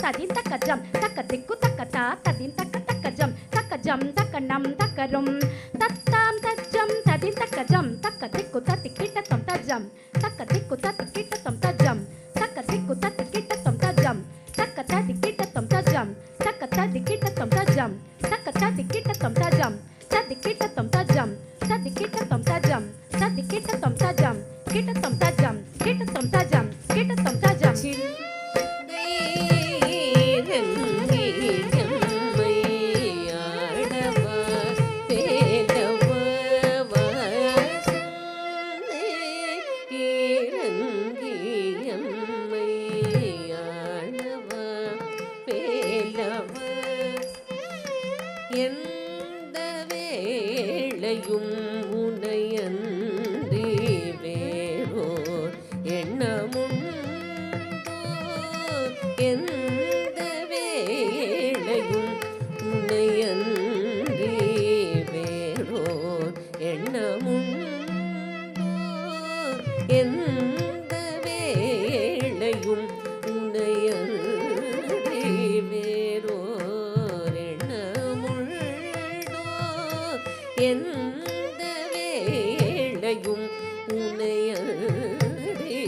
Tadin taka jam, taka திக்கு தக்க தா ததின் தக்க தக்க ஜம் தக்க ஜம் தக்க நம் தக்கரும் தத்தாம் தஜம் ததின் தக்க ஜம் தக்க திக்கு தத்தி கிட்ட தொம் தஜம் தக்க திக்கு தத்தி கிட்ட தொம் தஜம் தக்க திக்கு தத்தி கிட்ட தொம் தஜம் தக்க தத்தி கிட்ட தொம் தஜம் தக்க தத்தி கிட்ட தொம் தஜம் தக்க தத்தி கிட்ட தொம் தஜம் தத்தி கிட்ட தொம் தஜம் தத்தி கிட்ட தொம் தஜம் தத்தி கிட்ட தொம் தஜம் கிட்ட தொம் தஜம் கிட்ட தொம் தஜம் கிட்ட தொம் தஜம் எந்த வேளையும் உனையன்றி வேறோர் எண்ணமுண்டோ எந்த வேளையும் உனையன்றி வேறோர் எண்ணமுண்டோ எந்த வேளையும் உனையன்றி வேறோர் எண்ணமுண்டோ எந்த வேளையும் உனையன்றி